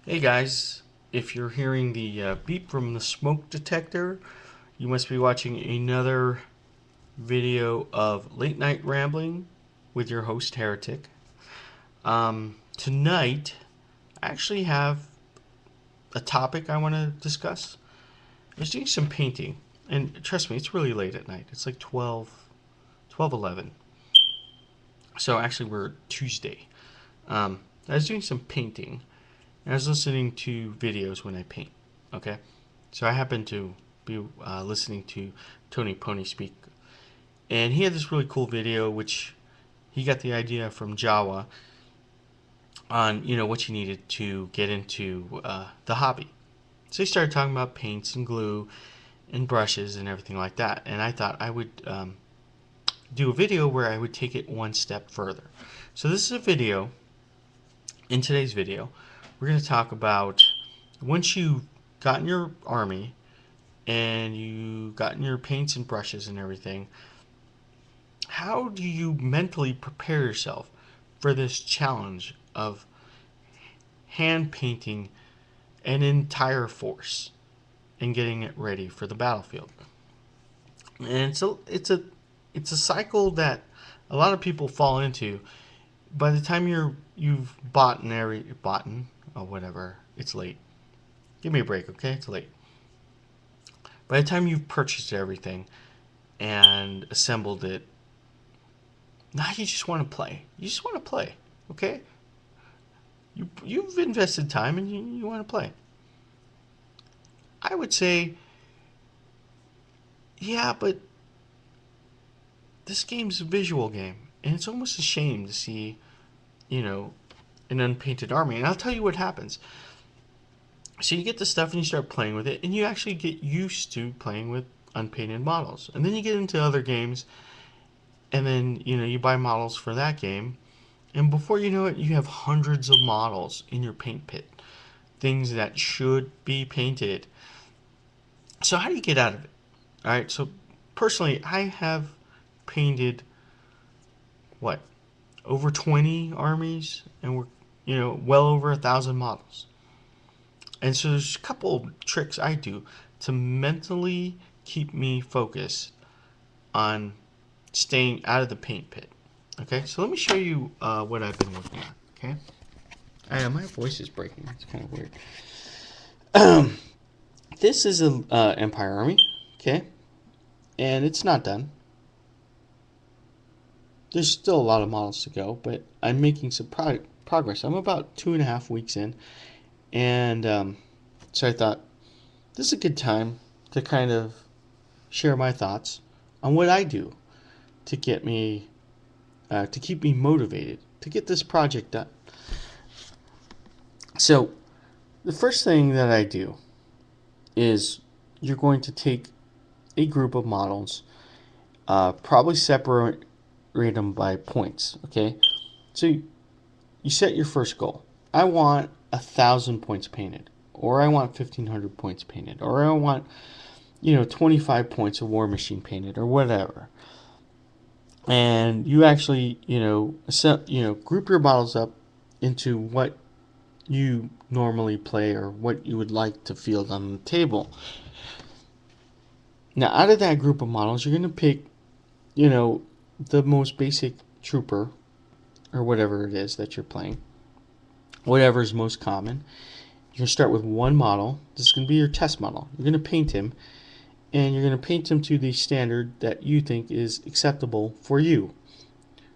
Hey guys, if you're hearing the beep from the smoke detector, you must be watching another video of Late Night Rambling with your host Heretic. Tonight, I actually have a topic I want to discuss. I was doing some painting, and trust me, it's really late at night. It's like 11. So actually, we're Tuesday. I was doing some painting, and I was listening to videos when I paint. Okay, so I happened to be listening to Tony Pony speak, and he had this really cool video, which he got the idea from Jawa on what you needed to get into the hobby. So he started talking about paints and glue and brushes and everything like that, and I thought I would do a video where I would take it one step further. So this is a video. In today's video, we're going to talk about once you've gotten your army and you gotten your paints and brushes and everything, how do you mentally prepare yourself for this challenge of hand painting an entire force and getting it ready for the battlefield? And so it's a cycle that a lot of people fall into. By the time you've bought or whatever, it's late. Give me a break, okay? It's late. By the time you've purchased everything and assembled it, now you just want to play. You just want to play, okay? You've invested time and you want to play. I would say, yeah, but this game's a visual game, and it's almost a shame to see, an unpainted army. And I'll tell you what happens. So you get the stuff and you start playing with it, and you actually get used to playing with unpainted models. And then you get into other games, and then you buy models for that game, and before you know it, you have hundreds of models in your paint pit, things that should be painted. So how do you get out of it? All right. So personally, I have painted what, over 20 armies, and we're well over 1,000 models. And so there's a couple tricks I do to mentally keep me focused on staying out of the paint pit. Okay, so let me show you what I've been working on. Okay, my voice is breaking. It's kind of weird. This is an Empire army. Okay, and it's not done. There's still a lot of models to go, but I'm making some progress. I'm about 2.5 weeks in, and so I thought this is a good time to kind of share my thoughts on what I do to get me to keep me motivated to get this project done. So the first thing that I do is you're going to take a group of models, probably separate them by points. Okay, so you set your first goal. I want 1,000 points painted, or I want 1,500 points painted, or I want 25 points of War Machine painted, or whatever. And you actually group your models up into what you normally play or what you would like to field on the table. Now, out of that group of models, you're going to pick the most basic trooper or whatever it is that you're playing, whatever is most common. You're going to start with one model. This is going to be your test model. You're going to paint him, and you're going to paint him to the standard that you think is acceptable for you.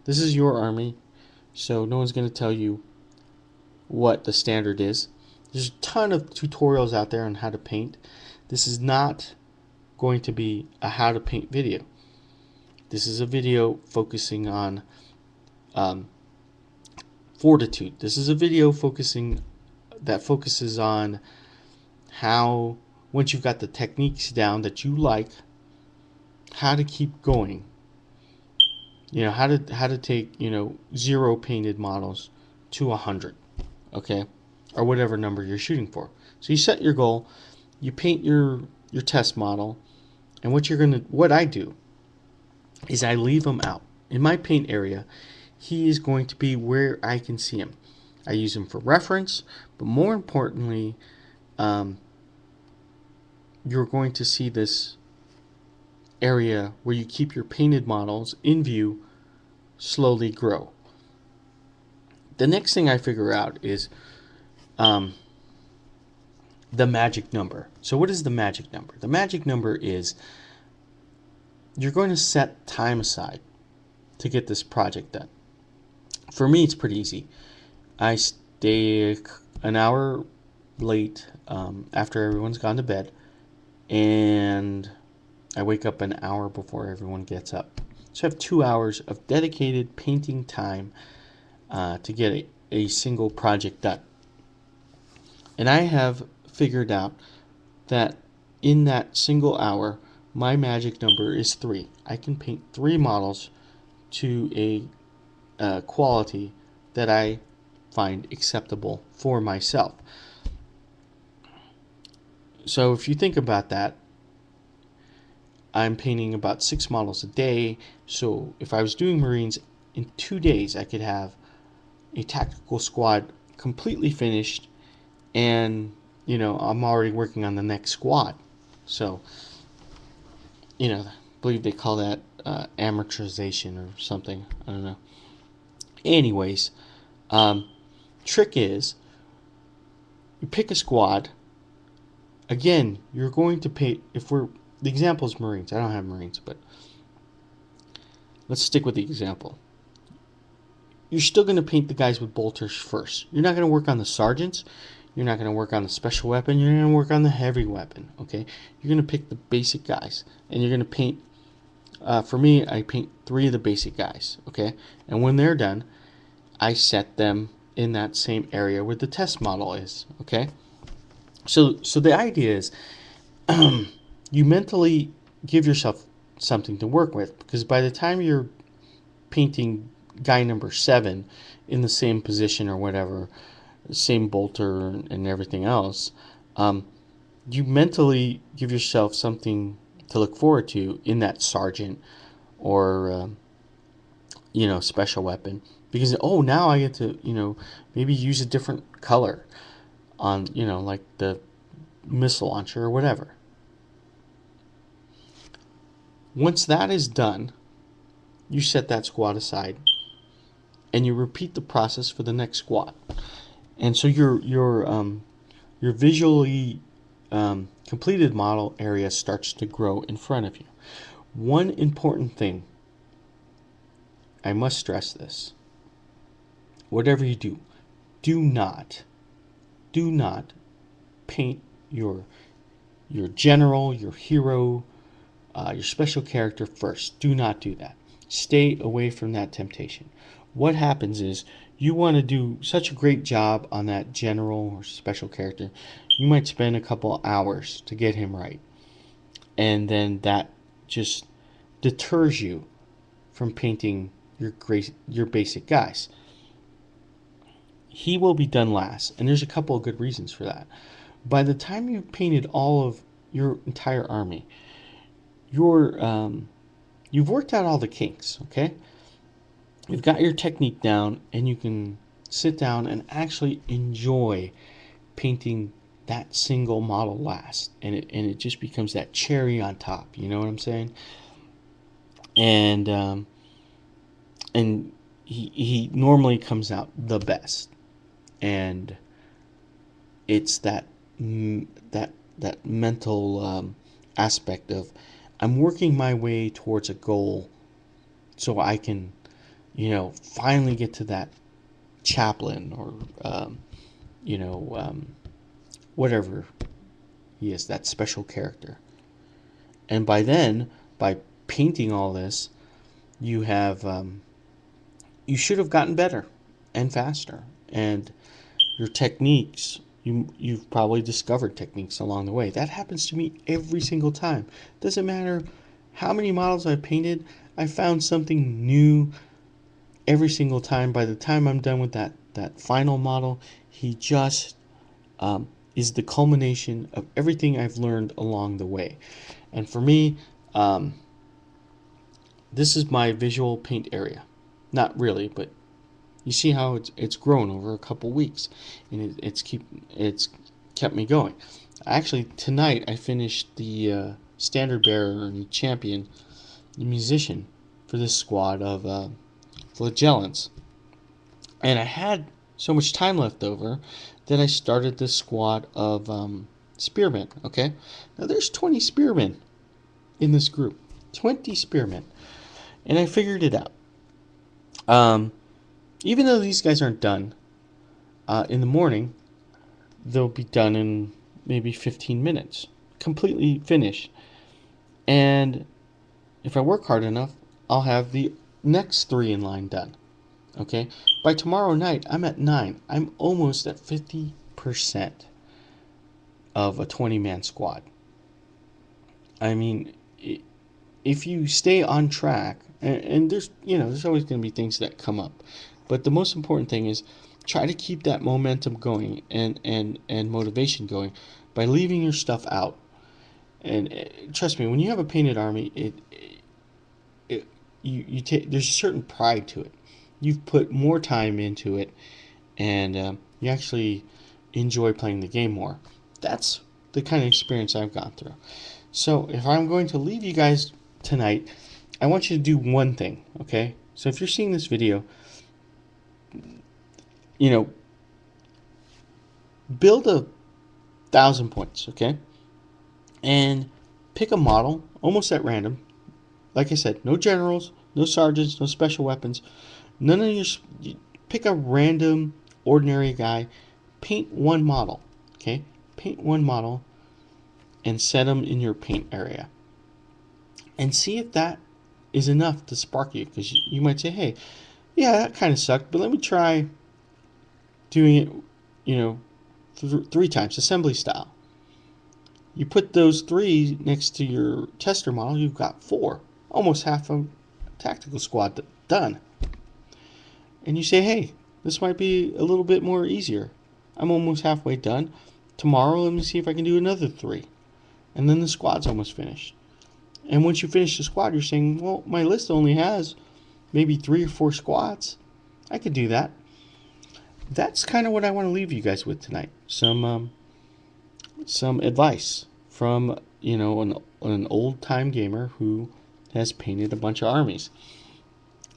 This is your army, so no one's going to tell you what the standard is. There's a ton of tutorials out there on how to paint. This is not going to be a how to paint video. This is a video focusing on fortitude. This is a video that focuses on how, once you've got the techniques down that you like, how to keep going. How to take 0 painted models to 100, okay, or whatever number you're shooting for. So you set your goal, you paint your test model, and what I do is I leave him out. In my paint area, he is going to be where I can see him. I use him for reference, But more importantly, you're going to see this area where you keep your painted models in view slowly grow. The next thing I figure out is the magic number. So what is the magic number? The magic number is you're going to set time aside to get this project done. For me, it's pretty easy. I stay an hour late after everyone's gone to bed, and I wake up an hour before everyone gets up. So I have 2 hours of dedicated painting time to get a single project done. And I have figured out that in that single hour, my magic number is 3. I can paint 3 models to a quality that I find acceptable for myself. So if you think about that, I'm painting about 6 models a day. So if I was doing Marines, in 2 days I could have a tactical squad completely finished, and I'm already working on the next squad. So I believe they call that amortization or something. I don't know. Anyways, trick is you pick a squad. Again, you're going to pay, the example is Marines. I don't have Marines, but let's stick with the example. You're still going to paint the guys with bolters first. You're not going to work on the sergeants. You're not going to work on the special weapon. You're going to work on the heavy weapon, okay? You're going to pick the basic guys, and you're going to paint, for me, I paint 3 of the basic guys, okay? And when they're done, I set them in that same area where the test model is, okay? So the idea is you mentally give yourself something to work with, because by the time you're painting guy number 7 in the same position or whatever, same bolter and everything else, you mentally give yourself something to look forward to in that sergeant or special weapon, because now I get to maybe use a different color on like the missile launcher or whatever. Once that is done, you set that squad aside and you repeat the process for the next squad. And so your visually completed model area starts to grow in front of you. One important thing, I must stress this: whatever you do, do not paint your general, your hero, your special character first. Do not do that. Stay away from that temptation. What happens is you want to do such a great job on that general or special character, you might spend a couple hours to get him right. And then that just deters you from painting your basic guys. He will be done last, and there's a couple of good reasons for that. By the time you've painted all of your entire army, you've worked out all the kinks, okay? You've got your technique down, and you can sit down and actually enjoy painting that single model last, and it just becomes that cherry on top. You know what I'm saying? And he normally comes out the best, and it's that mental aspect of I'm working my way towards a goal, so I can finally get to that chaplain or whatever he is, that special character. And by then, by painting all this, you have you should have gotten better and faster, and your techniques, you've probably discovered techniques along the way. That happens to me every single time. Doesn't matter how many models I've painted, I found something new every single time. By the time I'm done with that final model, he just is the culmination of everything I've learned along the way. And for me, this is my visual paint area. Not really, but You see how it's grown over a couple weeks, and it's kept me going. Actually, tonight I finished the standard bearer and champion musician for this squad of flagellants, and I had so much time left over that I started this squad of spearmen. Okay, now there's 20 spearmen in this group, 20 spearmen, and I figured it out. Even though these guys aren't done in the morning, they'll be done in maybe 15 minutes, completely finished. And if I work hard enough, I'll have the next 3 in line done. Okay? By tomorrow night, I'm at 9. I'm almost at 50% of a 20-man squad. I mean, if you stay on track, and there's always going to be things that come up, but the most important thing is try to keep that momentum going and motivation going by leaving your stuff out. And trust me, when you have a painted army, there's a certain pride to it. You've put more time into it, and you actually enjoy playing the game more. That's the kind of experience I've gone through. So if I'm going to leave you guys tonight, I want you to do one thing, okay? So if you're seeing this video, build 1,000 points, okay? And pick a model, almost at random. Like I said, no generals, no sergeants, no special weapons. None of your... Pick a random, ordinary guy. Paint one model, okay? Paint one model and set them in your paint area. And see if that is enough to spark you. Because you might say, hey, yeah, that kind of sucked, but let me try doing it, 3 times, assembly style. You put those 3 next to your tester model, you've got 4. Almost half a tactical squad done. And you say, hey, this might be a little bit more easier. I'm almost halfway done. Tomorrow, let me see if I can do another 3. And then the squad's almost finished. And once you finish the squad, you're saying, well, my list only has maybe 3 or 4 squads. I could do that. That's kind of what I want to leave you guys with tonight. Some advice from an old time gamer who has painted a bunch of armies.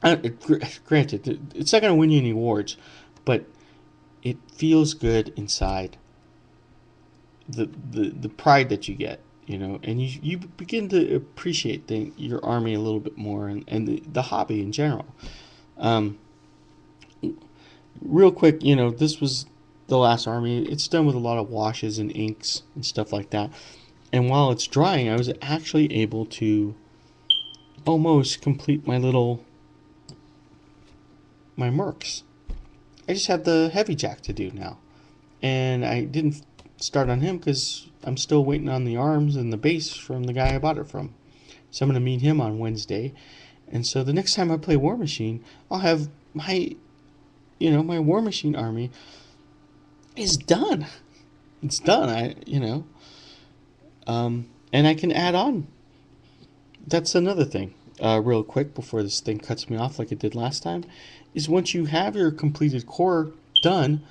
Granted, it's not going to win you any awards, but it feels good inside. The pride that you get, and you begin to appreciate your army a little bit more, and the hobby in general. Real quick, this was the last army. It's done with a lot of washes and inks and stuff like that. And while it's drying, I was actually able to almost complete my mercs. I just have the heavy jack to do now. And I didn't start on him because I'm still waiting on the arms and the base from the guy I bought it from. So I'm going to meet him on Wednesday. And so the next time I play War Machine, I'll have my War Machine army is done. It's done. And I can add on. That's another thing. Real quick before this thing cuts me off like it did last time, is once you have your completed core done,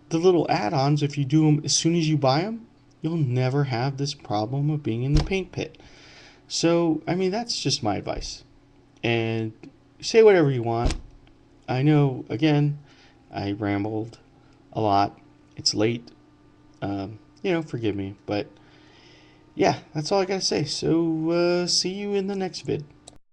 the little add-ons, if you do them as soon as you buy them, you'll never have this problem of being in the paint pit. So, that's just my advice. And say whatever you want. I know, again, I rambled a lot. It's late. Forgive me. But, yeah, that's all I got to say. So, see you in the next vid.